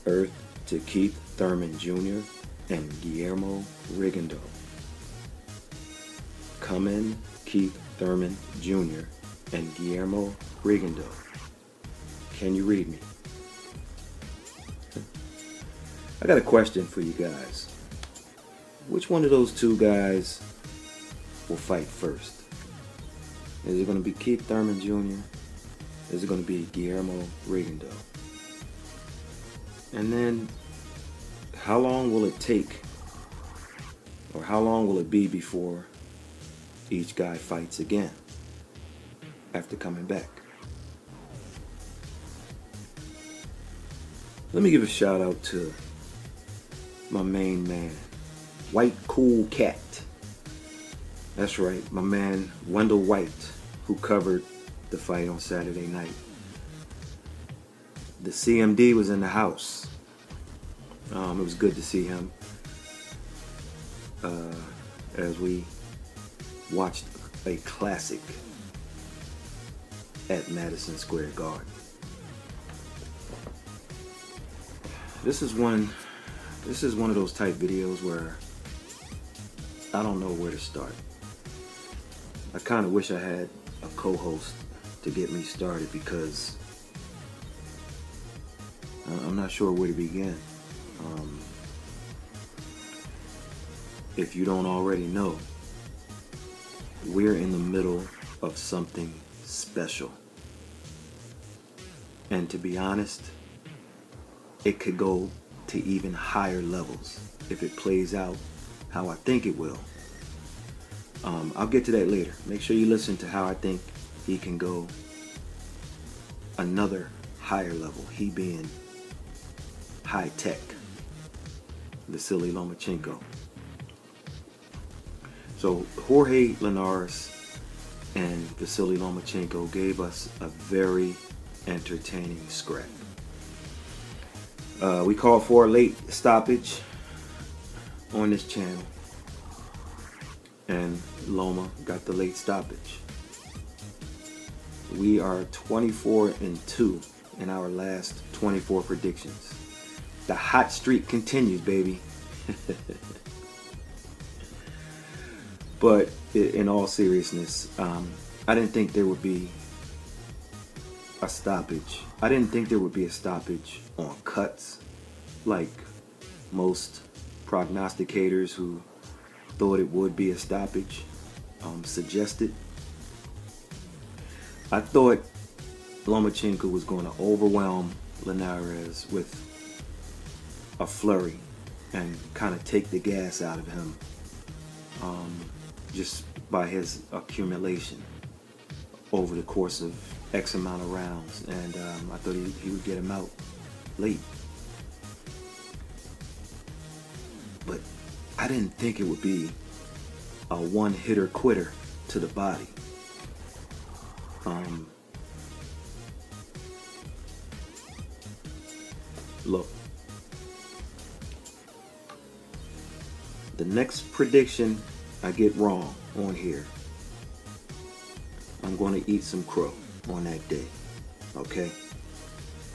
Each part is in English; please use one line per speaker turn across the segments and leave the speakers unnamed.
Earth to Keith Thurman Jr. and Guillermo Rigondeaux. Come in, Keith Thurman Jr. and Guillermo Rigondeaux. Can you read me? I got a question for you guys. Which one of those two guys will fight first? Is it going to be Keith Thurman Jr.? Is it going to be Guillermo Rigondeaux? And then, how long will it take, or how long will it be before each guy fights again after coming back? Let me give a shout out to my main man, White Cool Cat. That's right, my man Wendell White, who covered the fight on Saturday night. The CMD was in the house. It was good to see him as we watched a classic at Madison Square Garden. This is one of those type videos where I don't know where to start. I kind of wish I had a co-host to get me started, because I'm not sure where to begin. If you don't already know, we're in the middle of something special. And to be honest, it could go to even higher levels if it plays out how I think it will. I'll get to that later. Make sure you listen to how I think he can go another higher level. He being high tech, VASILY Lomachenko. So Jorge Linares and VASILY Lomachenko gave us a very entertaining scrap. We called for a late stoppage on this channel, and Loma got the late stoppage. We are 24-2 in our last 24 predictions. The hot streak continues, baby. But in all seriousness, I didn't think there would be a stoppage. I didn't think there would be a stoppage on cuts, like most prognosticators who thought it would be a stoppage suggested. I thought Lomachenko was going to overwhelm Linares with a flurry and kind of take the gas out of him just by his accumulation over the course of X amount of rounds, and I thought he would get him out late. But I didn't think it would be a one-hitter quitter to the body. Look, the next prediction I get wrong on here, I'm going to eat some crow on that day. Okay?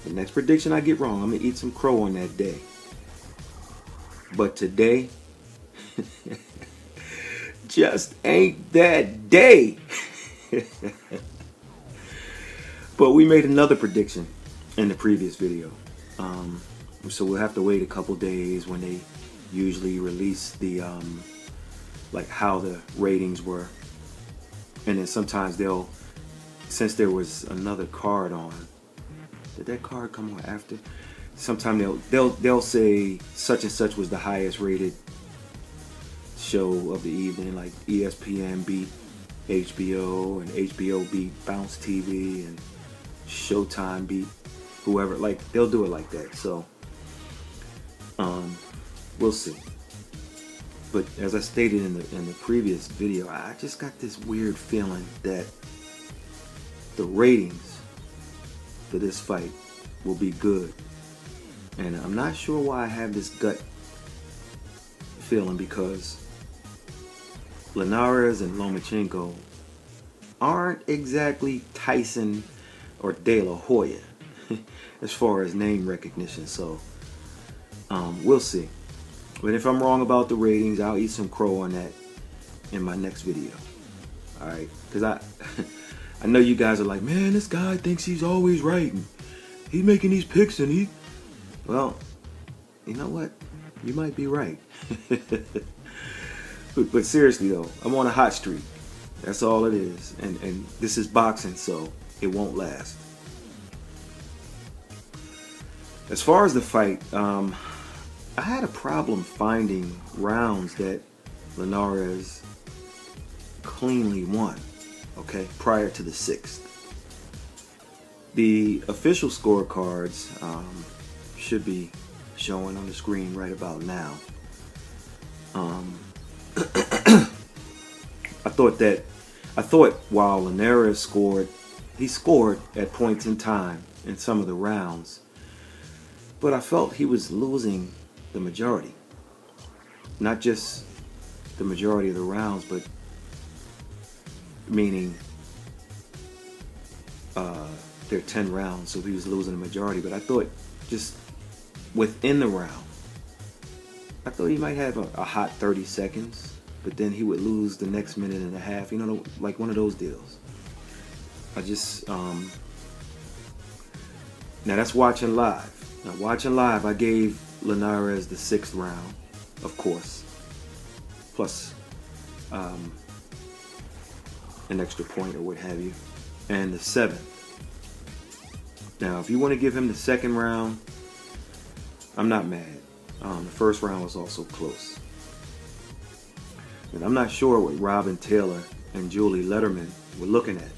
The next prediction I get wrong, I'm going to eat some crow on that day. But today just ain't that day. But we made another prediction in the previous video. So we'll have to wait a couple days when they usually release the like how the ratings were, and then sometimes they'll, since there was another card on, did that card come on after? Sometimes they'll say such and such was the highest rated show of the evening, like ESPN beat HBO and HBO beat Bounce TV and Showtime beat whoever. Like, they'll do it like that. So we'll see. But as I stated in the previous video, I just got this weird feeling that the ratings for this fight will be good. And I'm not sure why I have this gut feeling, because Linares and Lomachenko aren't exactly Tyson or De La Hoya as far as name recognition. So We'll see. But if I'm wrong about the ratings, I'll eat some crow on that in my next video. Alright? Because I know you guys are like, man, this guy thinks he's always right. And he's making these picks and he... Well, you know what? You might be right. but seriously though, I'm on a hot streak. That's all it is. And this is boxing, so it won't last. As far as the fight, I had a problem finding rounds that Linares cleanly won, okay, prior to the 6th. The official scorecards should be showing on the screen right about now. I thought while Linares scored, he scored at points in time in some of the rounds, but I felt he was losing the majority. Not just the majority of the rounds, but meaning there are 10 rounds, so he was losing the majority. But I thought just within the round, I thought he might have a hot 30 seconds, but then he would lose the next minute and a half, you know, like one of those deals. I just, now that's watching live. Now watching live, I gave Linares the 6th round, of course, plus an extra point or what have you, and the 7th. Now, if you want to give him the 2nd round, I'm not mad. The 1st round was also close. And I'm not sure what Robin Taylor and Julie Letterman were looking at.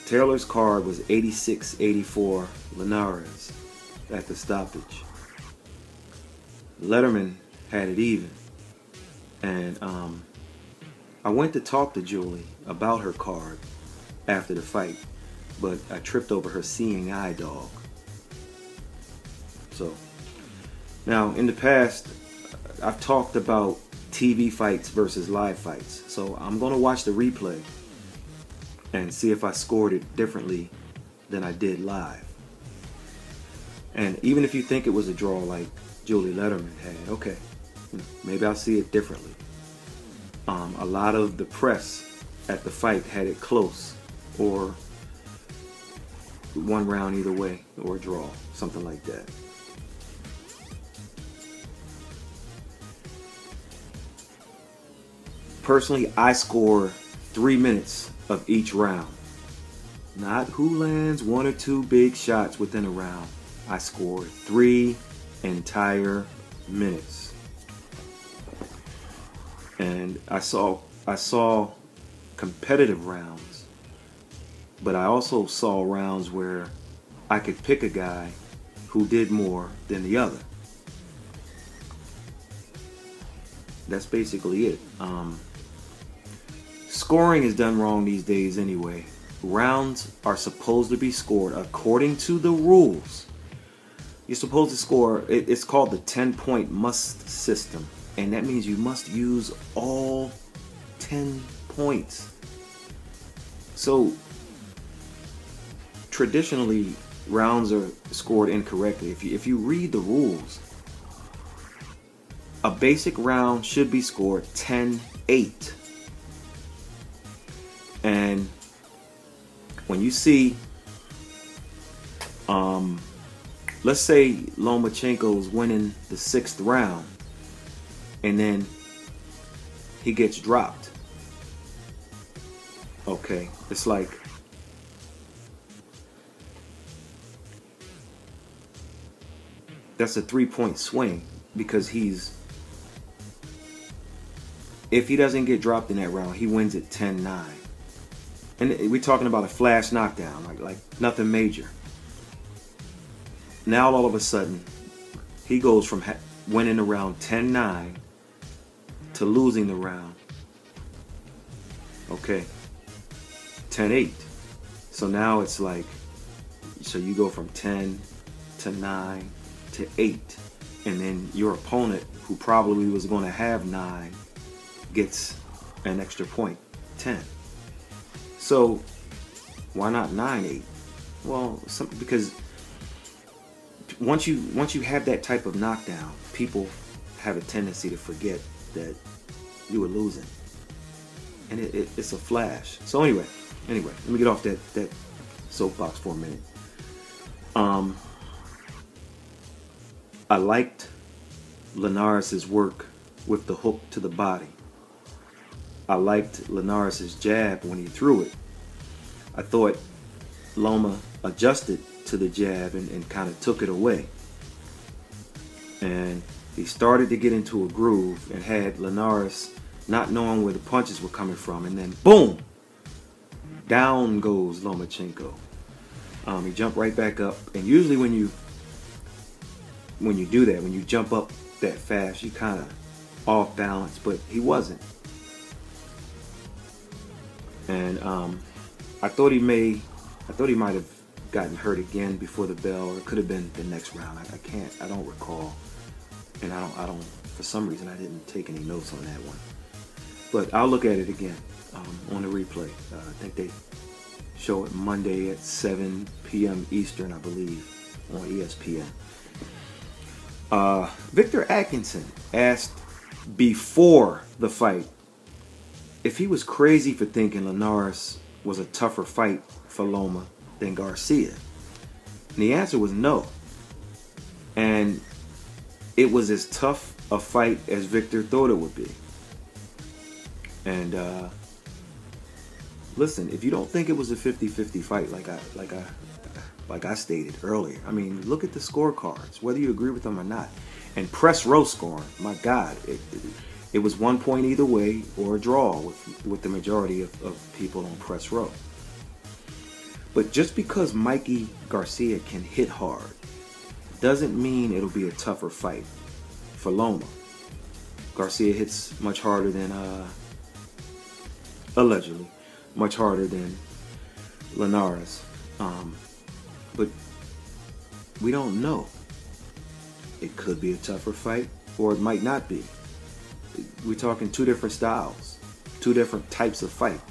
Taylor's card was 86-84 Linares at the stoppage. Letterman had it even. And I went to talk to Julie about her card after the fight, but I tripped over her seeing eye dog. So, now in the past, I've talked about TV fights versus live fights. So I'm going to watch the replay and see if I scored it differently than I did live. And even if you think it was a draw like Julie Letterman had, okay, maybe I'll see it differently. A lot of the press at the fight had it close, or one round either way, or a draw, something like that. Personally, I score 3 minutes of each round. Not who lands 1 or 2 big shots within a round. I scored 3 entire minutes. And I saw competitive rounds, but I also saw rounds where I could pick a guy who did more than the other. That's basically it. Scoring is done wrong these days anyway. Rounds are supposed to be scored according to the rules. You're supposed to score, it's called the 10-point must system. And that means you must use all 10 points. So, traditionally, rounds are scored incorrectly. If you read the rules, a basic round should be scored 10-8. And when you see, let's say Lomachenko is winning the 6th round, and then he gets dropped. Okay, it's like that's a 3-point swing, because if he doesn't get dropped in that round, he wins it 10-9. And we're talking about a flash knockdown, like nothing major. Now all of a sudden, he goes from winning the round 10-9 to losing the round, okay, 10-8. So now it's like, so you go from 10 to 9 to 8, and then your opponent, who probably was going to have 9, gets an extra point, 10. So why not 9-8? Well, because once you have that type of knockdown, people have a tendency to forget that you were losing, and it's a flash. So anyway, let me get off that soapbox for a minute. I liked Linares' work with the hook to the body. I liked Linares' jab when he threw it. I thought Loma adjusted to the jab and kind of took it away. And he started to get into a groove and had Linares not knowing where the punches were coming from. And then boom! Down goes Lomachenko. He jumped right back up. And usually when you do that, when you jump up that fast, you kind of off balance, but he wasn't. And I thought he might have gotten hurt again before the bell, or it could have been the next round. I don't recall, and I don't. For some reason, I didn't take any notes on that one. But I'll look at it again on the replay. I think they show it Monday at 7 p.m. Eastern, I believe, on ESPN. Victor Atkinson asked before the fight if he was crazy for thinking Linares was a tougher fight for Loma than Garcia. And the answer was no. And it was as tough a fight as Victor thought it would be. And listen, if you don't think it was a 50-50 fight like I stated earlier, I mean, look at the scorecards, whether you agree with them or not. And press row scoring, my God, it was 1 point either way, or a draw with the majority of people on press row. But just because Mikey Garcia can hit hard doesn't mean it'll be a tougher fight for Loma. Garcia hits much harder than, allegedly, much harder than Linares. But we don't know. It could be a tougher fight, or it might not be. We're talking two different styles, two different types of fight.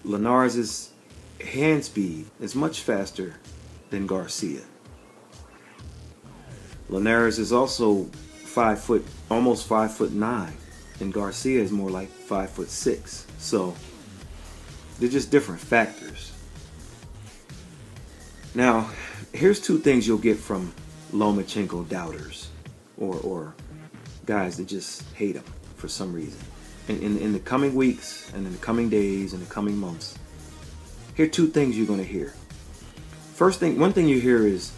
Linares' hand speed is much faster than Garcia. Linares is also 5 foot, almost 5'9", and Garcia is more like 5'6". So they're just different factors. Now, here's two things you'll get from Lomachenko doubters, or guys that just hate him for some reason. In the coming weeks and in the coming days and the coming months, here are two things you're going to hear. One thing you hear is,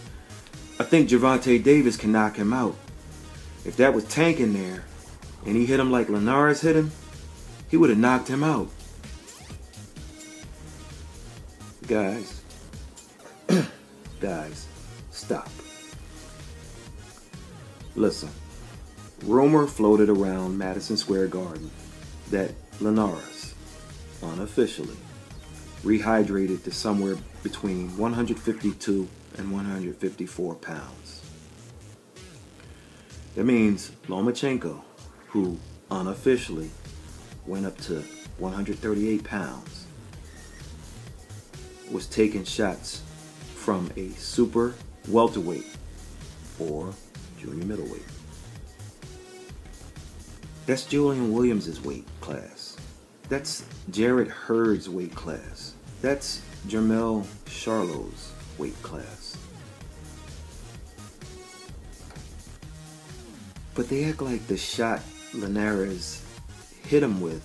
I think Gervonta Davis can knock him out. If that was Tank in there and he hit him like Linares hit him, he would have knocked him out. Guys, stop. Listen, rumor floated around Madison Square Garden that Linares, unofficially, rehydrated to somewhere between 152 and 154 pounds. That means Lomachenko, who unofficially went up to 138 pounds, was taking shots from a super welterweight or junior middleweight. That's Julian Williams' weight class. That's Jarrett Hurd's weight class. That's Jermell Charlo's weight class. But they act like the shot Linares hit him with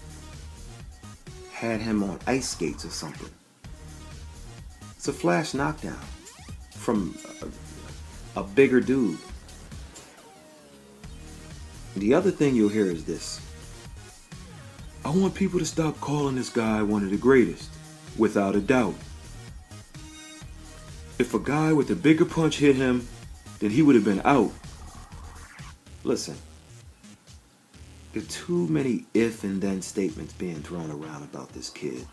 had him on ice skates or something. It's a flash knockdown from a bigger dude. The other thing you'll hear is this: I want people to stop calling this guy one of the greatest, without a doubt. If a guy with a bigger punch hit him, then he would have been out. Listen, there are too many if and then statements being thrown around about this kid.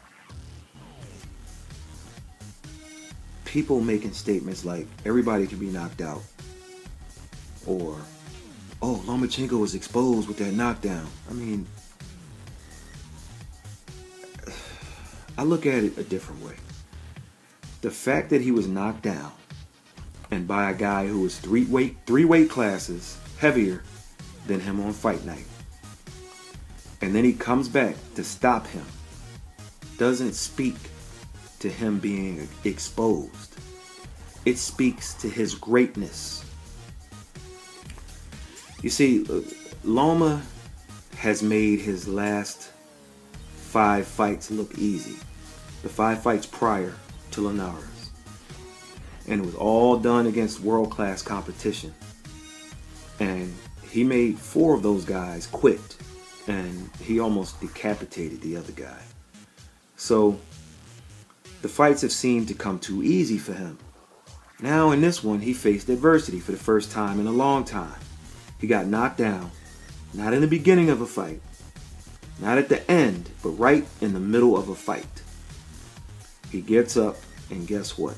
People making statements like everybody can be knocked out, or oh, Lomachenko was exposed with that knockdown. I mean, I look at it a different way. The fact that he was knocked down and by a guy who is three weight classes heavier than him on fight night. And then he comes back to stop him. Doesn't speak to him being exposed. It speaks to his greatness. You see, Loma has made his last 5 fights look easy. The 5 fights prior to Linares. And it was all done against world-class competition. And he made 4 of those guys quit. And he almost decapitated the other guy. So the fights have seemed to come too easy for him. Now in this one, he faced adversity for the first time in a long time. He got knocked down, not in the beginning of a fight, not at the end, but right in the middle of a fight. He gets up, and guess what?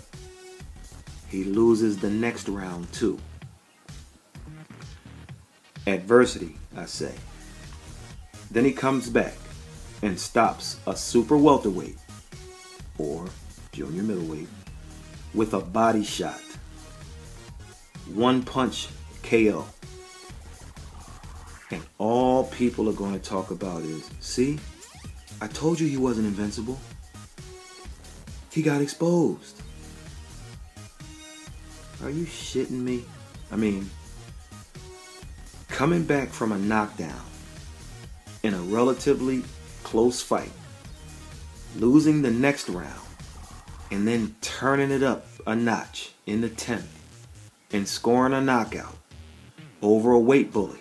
He loses the next round too. Adversity, I say. Then he comes back and stops a super welterweight, or junior middleweight, with a body shot. 1 punch KO. And all people are going to talk about is, see, I told you he wasn't invincible. He got exposed. Are you shitting me? I mean, coming back from a knockdown in a relatively close fight, losing the next round, and then turning it up a notch in the 10th and scoring a knockout over a weight bully.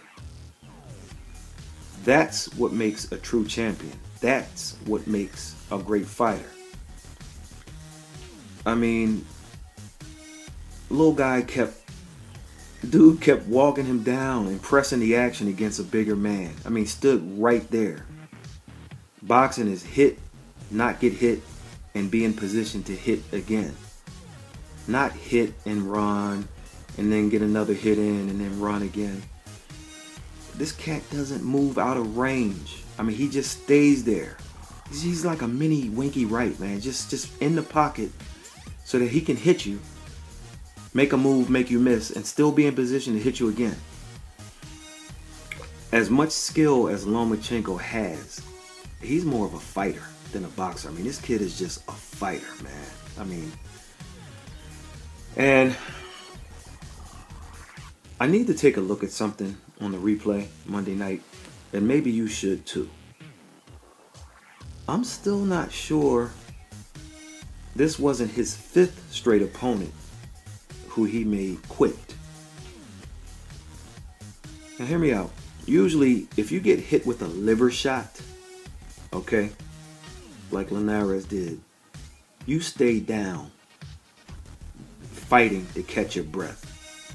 That's what makes a true champion. That's what makes a great fighter. I mean, dude kept walking him down and pressing the action against a bigger man. I mean, stood right there. Boxing is hit, not get hit, and be in position to hit again. Not hit and run, and then get another hit in, and then run again. This cat doesn't move out of range. I mean, he just stays there. He's like a mini Winky Wright, man. Just in the pocket so that he can hit you, make a move, make you miss, and still be in position to hit you again. As much skill as Lomachenko has, he's more of a fighter than a boxer. I mean, this kid is just a fighter, man. I mean, and I need to take a look at something on the replay Monday night, and maybe you should too. I'm still not sure this wasn't his 5th straight opponent who he made quit. Now hear me out. Usually if you get hit with a liver shot, okay, like Linares did, you stay down fighting to catch your breath.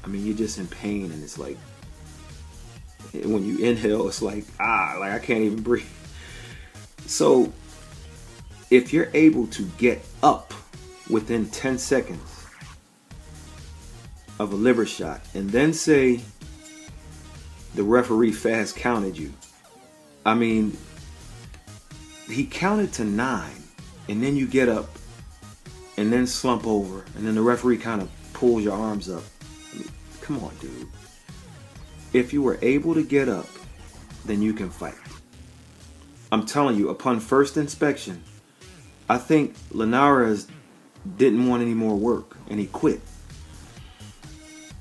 I mean, you're just in pain, and it's like, when you inhale, it's like, like I can't even breathe. So if you're able to get up within 10 seconds of a liver shot, and then say the referee fast counted you, I mean, he counted to 9, and then you get up and then slump over, and then the referee kind of pulls your arms up. I mean, come on, dude. If you were able to get up, then you can fight. I'm telling you, upon first inspection, I think Linares didn't want any more work, and he quit.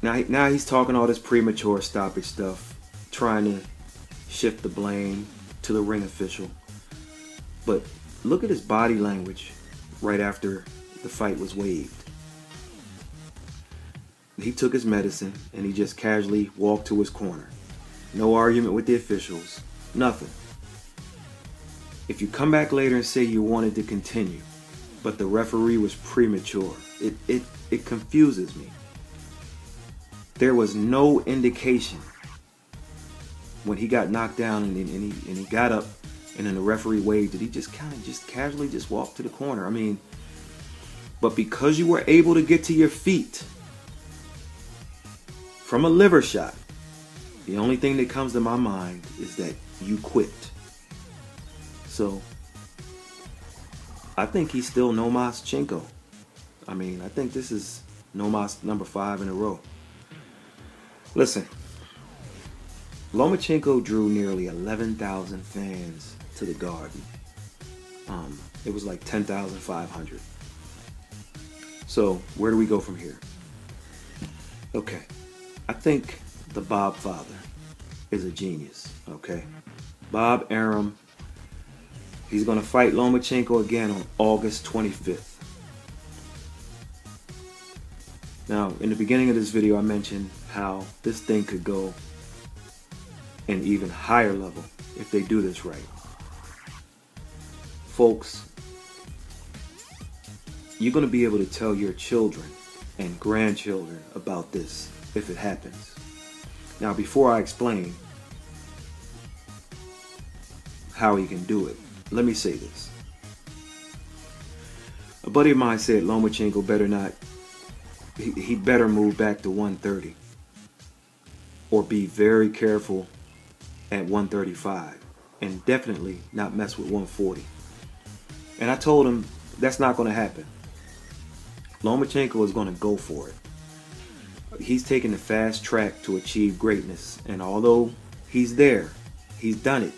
Now he's talking all this premature stoppage stuff, trying to shift the blame to the ring official. But look at his body language right after the fight was waived. He took his medicine and he just casually walked to his corner. No argument with the officials, nothing. If you come back later and say you wanted to continue, but the referee was premature, it confuses me. There was no indication when he got knocked down and he got up and then the referee waved it. He just kind of just casually just walked to the corner. I mean, but because you were able to get to your feet from a liver shot, the only thing that comes to my mind is that you quit. So I think he's still Lomachenko. I mean, I think this is Nomos number 5 in a row. Listen, Lomachenko drew nearly 11,000 fans to the Garden. It was like 10,500. So where do we go from here? Okay, I think the Bob father is a genius. Okay, Bob Arum. He's going to fight Lomachenko again on August 25th. Now, in the beginning of this video, I mentioned how this thing could go an even higher level if they do this right. Folks, you're going to be able to tell your children and grandchildren about this if it happens. Now, before I explain how he can do it, let me say this. A buddy of mine said Lomachenko better not, he better move back to 130 or be very careful at 135 and definitely not mess with 140. And I told him that's not going to happen. Lomachenko is going to go for it. He's taking the fast track to achieve greatness, and although he's there, he's done it,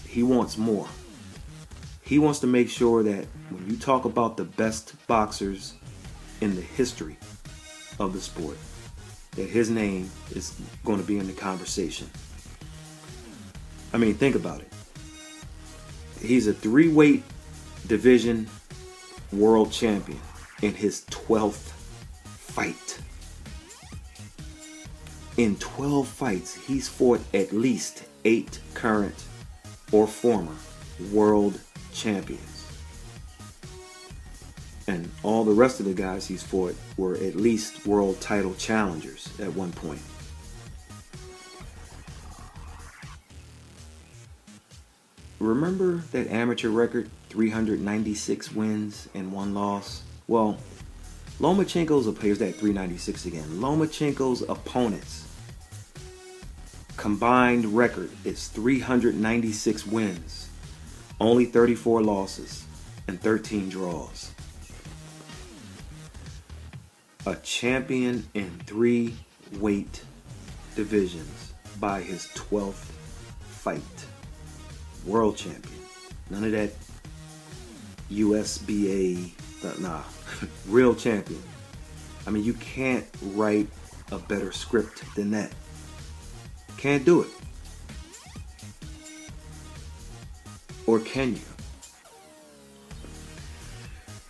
he wants more. He wants to make sure that when you talk about the best boxers in the history of the sport, that his name is going to be in the conversation. I mean, think about it. He's a 3-weight division world champion in his 12th fight. In 12 fights, he's fought at least 8 current or former world champions. And all the rest of the guys he's fought were at least world title challengers at one point. Remember that amateur record, 396 wins and 1 loss? Well, Lomachenko's, here's that 396 again. Lomachenko's opponents combined record is 396 wins, only 34 losses, and 13 draws. A champion in 3 weight divisions by his 12th fight. World champion. None of that USBA, nah. Real champion. I mean, you can't write a better script than that. Can't do it. Or can you?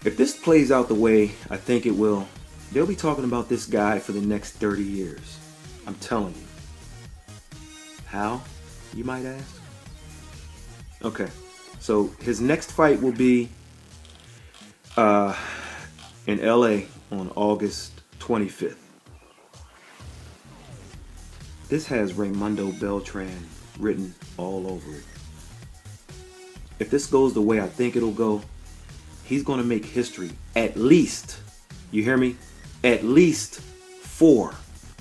If this plays out the way I think it will, they'll be talking about this guy for the next 30 years. I'm telling you. How, you might ask? Okay, so his next fight will be in LA on August 25th. This has Raymundo Beltran written all over it. If this goes the way I think it'll go, he's going to make history at least, you hear me? At least 4,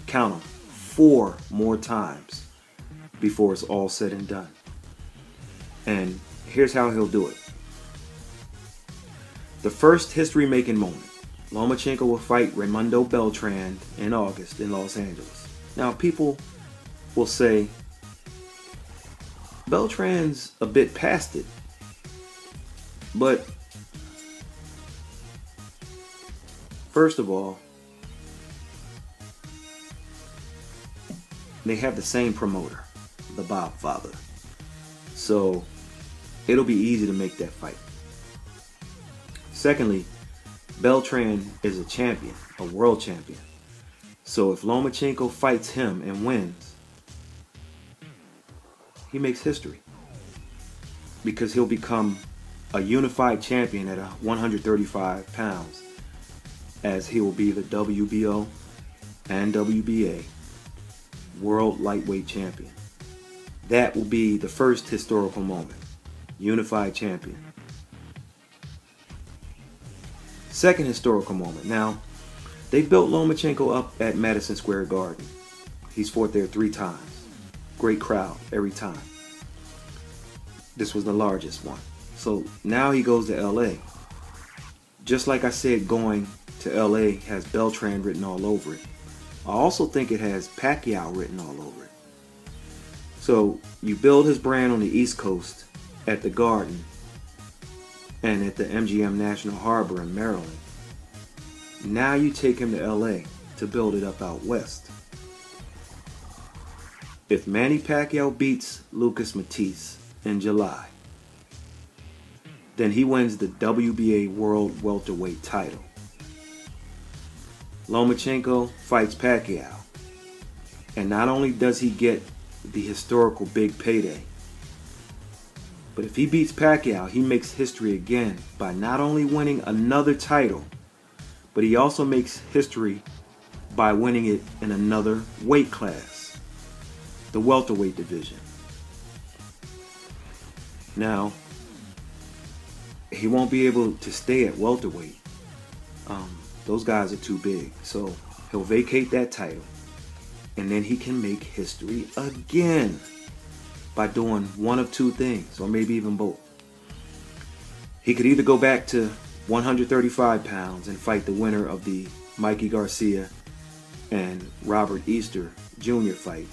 count them, 4 more times before it's all said and done. And here's how he'll do it. The first history-making moment. Lomachenko will fight Raymundo Beltran in August in Los Angeles. Now, people will say, Beltran's a bit past it. But, first of all, they have the same promoter, the Bob father. So, it'll be easy to make that fight. Secondly, Beltran is a champion, a world champion. So if Lomachenko fights him and wins, he makes history. Because he'll become a unified champion at 135 pounds, as he will be the WBO and WBA World Lightweight Champion. That will be the first historical moment. Unified champion. Second historical moment. Now, they built Lomachenko up at Madison Square Garden. He's fought there 3 times. Great crowd every time. This was the largest one. So now he goes to LA. Just like I said, going to LA has Beltran written all over it. I also think it has Pacquiao written all over it. So you build his brand on the East Coast at the Garden and at the MGM National Harbor in Maryland. Now you take him to LA to build it up out west. If Manny Pacquiao beats Lucas Matisse in July, then he wins the WBA World Welterweight title. Lomachenko fights Pacquiao, and not only does he get the historical big payday, but if he beats Pacquiao, he makes history again by not only winning another title, but he also makes history by winning it in another weight class, the welterweight division. Now, he won't be able to stay at welterweight. Those guys are too big. So he'll vacate that title, and then he can make history again by doing one of two things, or maybe even both. He could either go back to 135 pounds and fight the winner of the Mikey Garcia and Robert Easter Jr. fight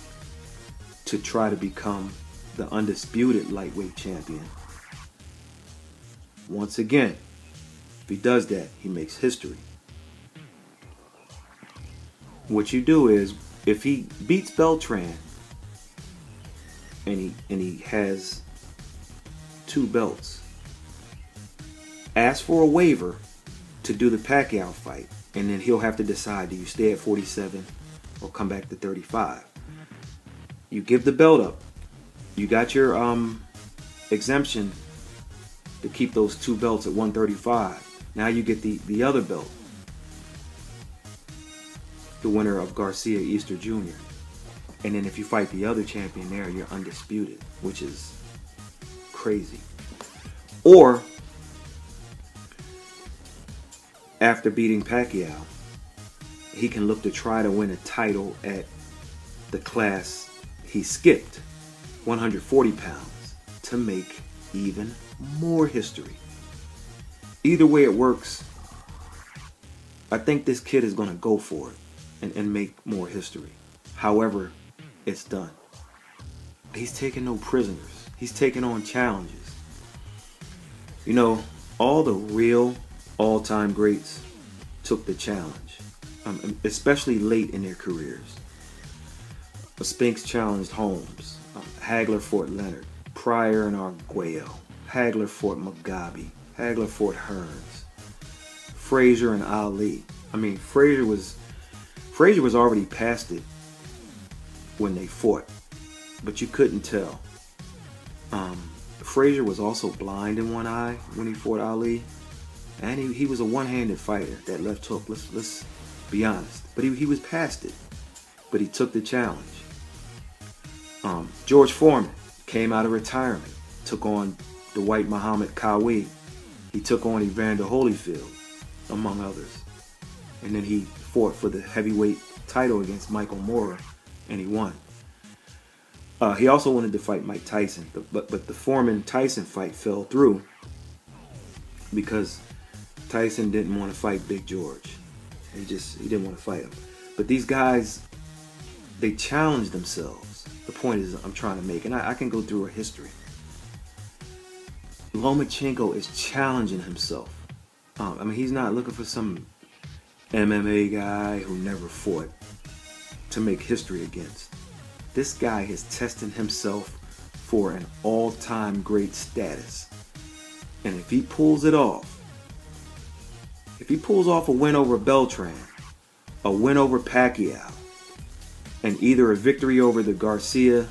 to try to become the undisputed lightweight champion. Once again, if he does that, he makes history. What you do is, if he beats Beltran and he has 2 belts, ask for a waiver to do the Pacquiao fight, and then he'll have to decide, do you stay at 47 or come back to 35? You give the belt up. You got your exemption to keep those 2 belts at 135. Now you get the other belt, the winner of Garcia Easter Jr. And then if you fight the other champion there, you're undisputed, which is crazy. Or, after beating Pacquiao, he can look to try to win a title at the class he skipped, 140 pounds, to make even more history. Either way it works, I think this kid is going to go for it and make more history. However it's done. He's taking no prisoners. He's taking on challenges. You know, all the real all-time greats took the challenge, especially late in their careers. Spinks challenged Holmes. Hagler fought Leonard. Pryor and Arguello. Hagler fought Mugabe. Hagler fought Hearns. Frazier and Ali. I mean, Frazier was already past it when they fought, but you couldn't tell. Frazier was also blind in one eye when he fought Ali, and he was a one-handed fighter. That left hook, let's be honest, but he was past it, but he took the challenge. George Foreman came out of retirement, took on the white Muhammad Qawi. He took on Evander Holyfield, among others, and then he fought for the heavyweight title against Michael Moorer, and he won. He also wanted to fight Mike Tyson, but the Foreman-Tyson fight fell through because Tyson didn't want to fight Big George. He didn't want to fight him. But these guys, they challenged themselves. The point is I'm trying to make, and I can go through a history. Lomachenko is challenging himself. I mean, he's not looking for some MMA guy who never fought to make history against. This guy is testing himself for an all-time great status. And if he pulls it off, if he pulls off a win over Beltran, a win over Pacquiao, and either a victory over the Garcia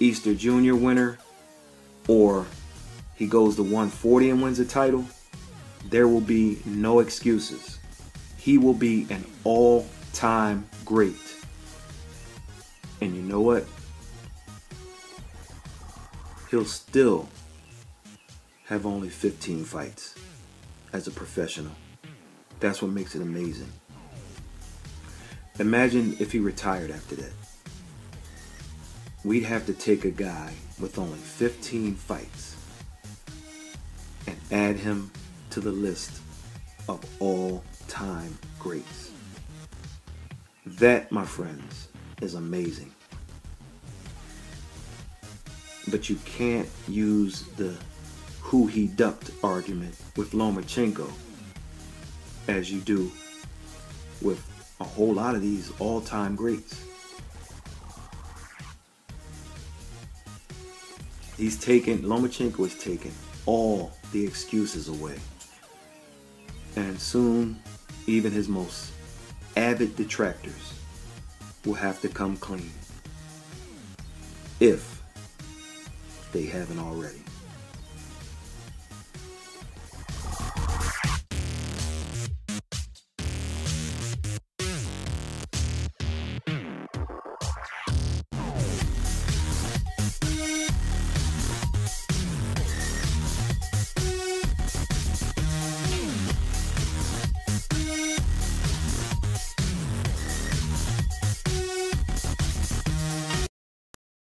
Easter Jr. winner, or he goes to 140 and wins a title, there will be no excuses. He will be an all-time great. And you know what? He'll still have only 15 fights as a professional. That's what makes it amazing. Imagine if he retired after that. We'd have to take a guy with only 15 fights and add him to the list of all all-time greats. That, my friends, is amazing. But you can't use the who he ducked argument with Lomachenko as you do with a whole lot of these all-time greats. Lomachenko is taking all the excuses away. And soon, even his most avid detractors will have to come clean, if they haven't already.